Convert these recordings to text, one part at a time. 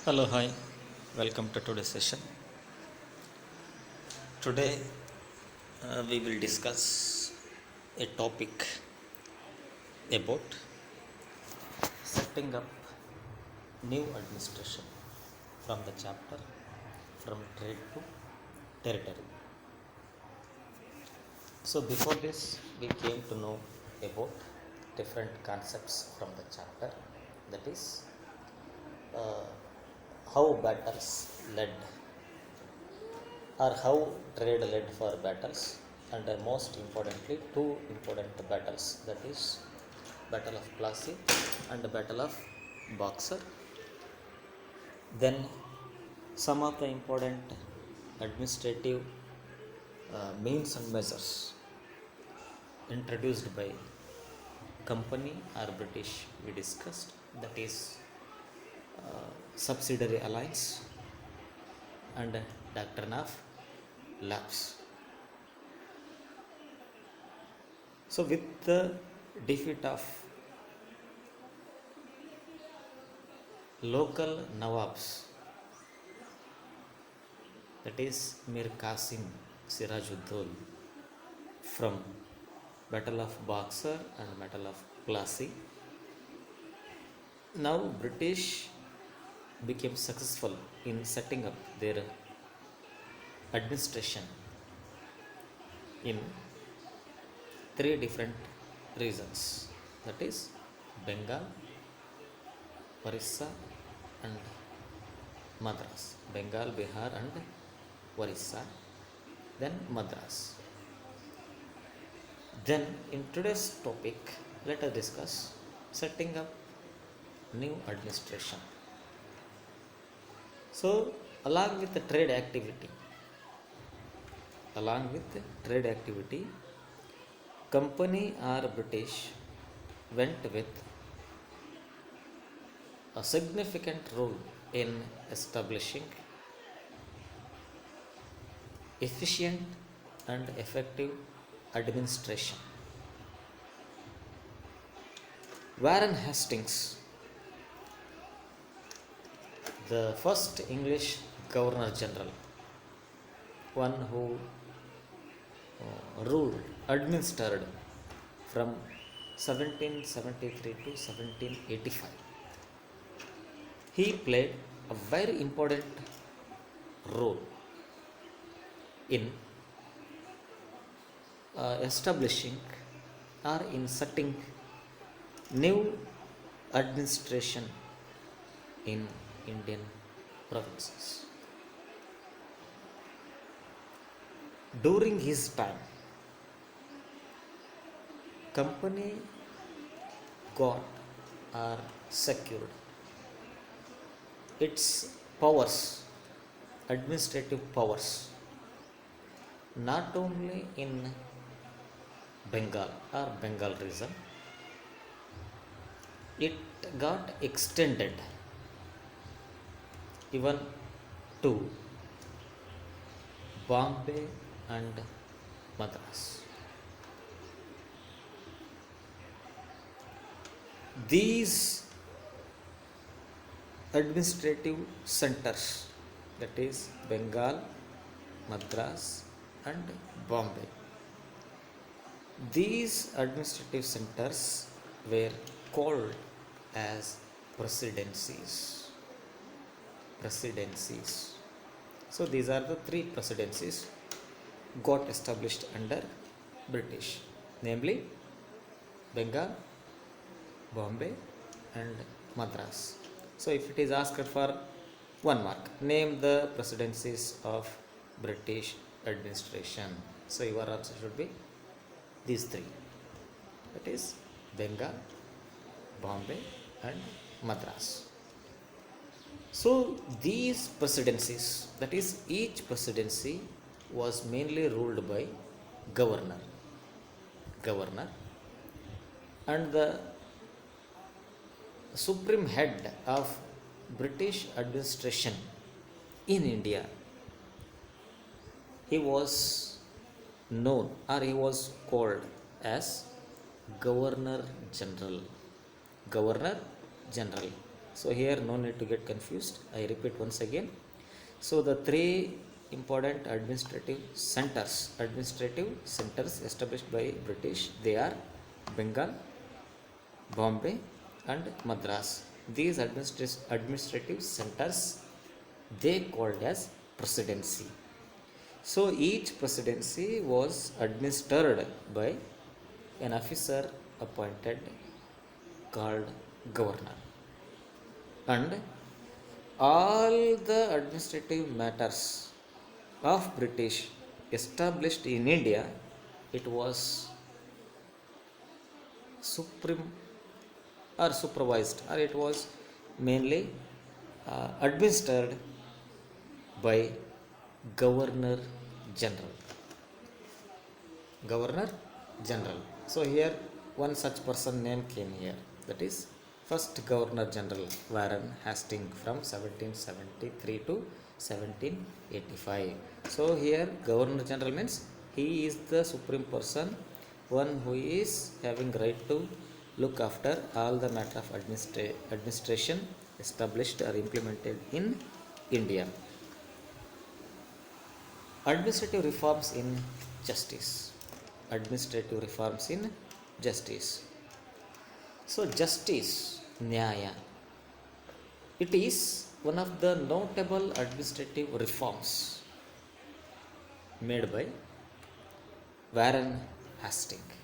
Hello, hi, welcome to today's session. Today we will discuss a topic about setting up new administration from the chapter from trade to territory. So, before this, we came to know about different concepts from the chapter, that is, uh, how battles led or how trade led for battles, and most importantly two important battles, that is battle of Plassey and the battle of Boxer. Then some of the important administrative means and measures introduced by company or British we discussed, that is subsidiary alliance and doctrine of lapse. So, with the defeat of local Nawabs, that is Mir Qasim Sirajuddin, from Battle of Boxer and Battle of Plassey, now British became successful in setting up their administration in three different regions, that is Bengal, Orissa and Madras. Bengal, Bihar and Orissa, then Madras. Then in today's topic, let us discuss setting up new administration. So, along with the trade activity, company or British went with a significant role in establishing efficient and effective administration. Warren Hastings, the first English Governor General, one who administered from 1773 to 1785, he played a very important role in establishing or in setting new administration in Indian provinces. During his time, company got or secured its powers, administrative powers, not only in Bengal or Bengal region, it got extended even to Bombay and Madras. These administrative centers, that is Bengal, Madras and Bombay, these administrative centers were called as presidencies. So these are the three presidencies got established under British, namely Bengal, Bombay and Madras. So if it is asked for 1 mark, name the presidencies of British administration. So your answer should be these three, that is Bengal, Bombay and Madras. So these presidencies, that is each presidency was mainly ruled by governor, and the supreme head of British administration in India, he was known or he was called as Governor General. So here no need to get confused. I repeat once again. So the three important administrative centers established by British, they are Bengal, Bombay and Madras. These administrative centers they called as presidency. So each presidency was administered by an officer appointed called governor, and all the administrative matters of British established in India, it was supreme or supervised, or it was mainly administered by governor general. Governor General. So here one such person name came here. That is first Governor General Warren Hastings from 1773 to 1785. So here Governor General means he is the supreme person, one who is having right to look after all the matter of administration established or implemented in India. Administrative reforms in justice. Administrative reforms in justice. So justice, Nyaya, it is one of the notable administrative reforms made by Warren Hastings.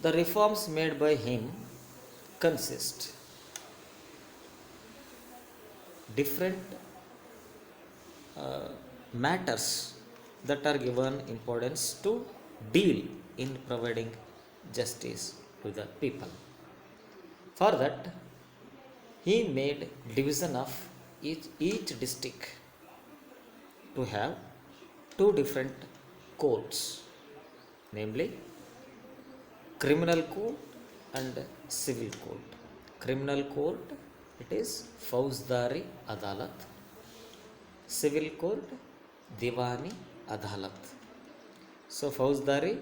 The reforms made by him consist different matters that are given importance to deal in providing justice to the people. For that, he made division of each district to have two different courts, namely criminal court and civil court. Criminal court, it is Fauzdari Adalat. Civil court, Diwani Adalat. So Fauzdari,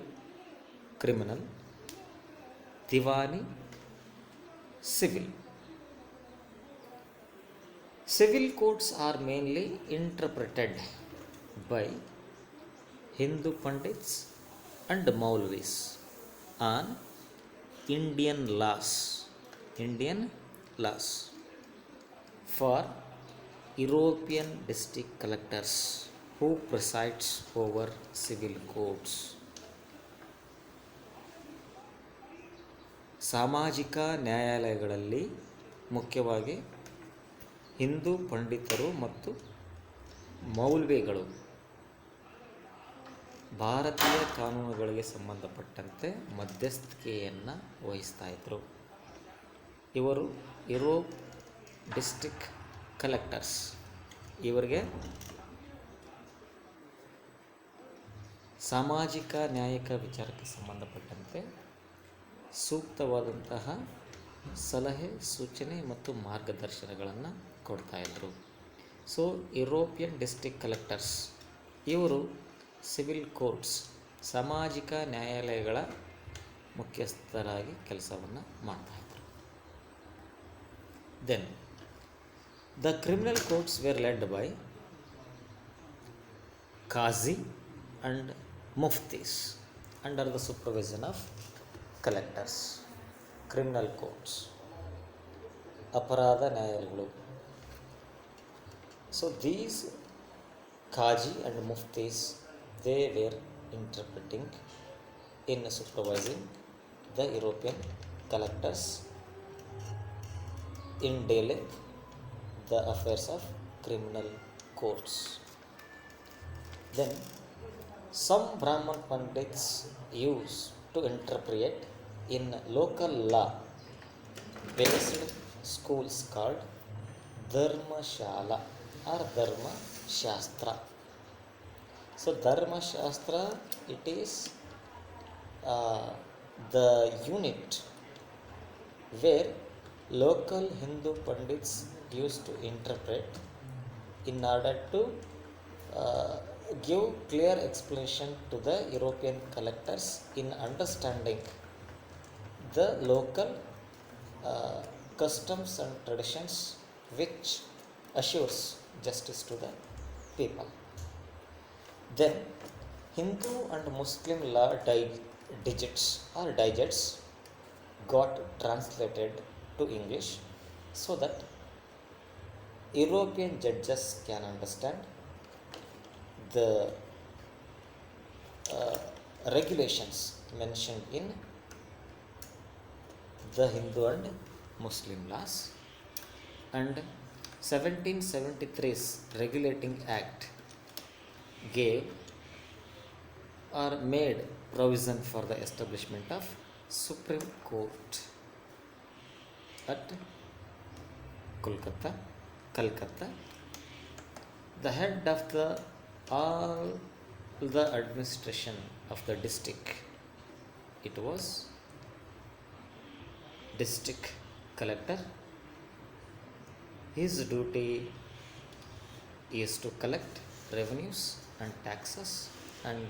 criminal, Diwani, civil. Civil courts are mainly interpreted by Hindu Pandits and Maulvis on Indian laws. Indian laws for European district collectors who presides over civil courts. ಸಾಮಾಜಿಕ ನ್ಯಾಯಾಲಯಗಳಲ್ಲಿ ಮುಖ್ಯವಾಗಿ ಹಿಂದೂ ಪಂಡಿತರು ಮತ್ತು ಮೌಲ್ವಿಗಳು ಭಾರತೀಯ ಕಾನೂನುಗಳಿಗೆ ಸಂಬಂಧಪಟ್ಟಂತೆ ಮಧ್ಯಸ್ಥಿಕೆಯನ್ನು ವಹಿಸ್ತಾ ಇದ್ದರು. ಇವರು ಯುರೋಪ್ ಡಿಸ್ಟ್ರಿಕ್ಟ್ ಕಲೆಕ್ಟರ್ಸ್. ಇವರಿಗೆ ಸಾಮಾಜಿಕ ನ್ಯಾಯಿಕ ವಿಚಾರಕ್ಕೆ ಸಂಬಂಧಪಟ್ಟಂತೆ ಸೂಕ್ತವಾದಂತಹ ಸಲಹೆ, ಸೂಚನೆ ಮತ್ತು ಮಾರ್ಗದರ್ಶನಗಳನ್ನು ಕೊಡ್ತಾಯಿದ್ರು. ಸೊ ಯುರೋಪಿಯನ್ ಡಿಸ್ಟ್ರಿಕ್ಟ್ ಕಲೆಕ್ಟರ್ಸ್ ಇವರು ಸಿವಿಲ್ ಕೋರ್ಟ್ಸ್, ಸಾಮಾಜಿಕ ನ್ಯಾಯಾಲಯಗಳ ಮುಖ್ಯಸ್ಥರಾಗಿ ಕೆಲಸವನ್ನು ಮಾಡ್ತಾಯಿದ್ರು. Then the criminal courts were led by qazi and muftis under the supervision of collectors. Criminal courts, ಅಪರಾಧ ನ್ಯಾಯಾಲಯಗಳು. So these Kaji and Muftis, they were interpreting in supervising the European collectors in dealing the affairs of criminal courts. Then some Brahman Pandits used to interpret in local law based schools called Dharma Shala or Dharma Shastra. So Dharma Shastra, it is the unit where local Hindu Pandits used to interpret in order to give clear explanation to the European collectors in understanding the local customs and traditions which assures justice to the people. Then Hindu and Muslim law digits or digits got translated to English so that European judges can understand the regulations mentioned in the Hindu and Muslim laws, and 1773's Regulating Act gave or made provision for the establishment of Supreme Court at Calcutta. The head of all the administration of the district, it was district collector. His duty is to collect revenues and taxes and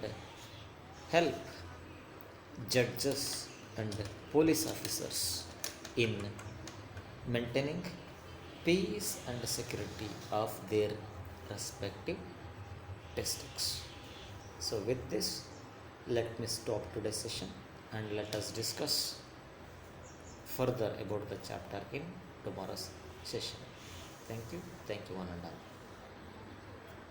help judges and police officers in maintaining peace and security of their respective districts. So with this, let me stop today's session and let us discuss further about the chapter in tomorrow's session. Thank you one and all.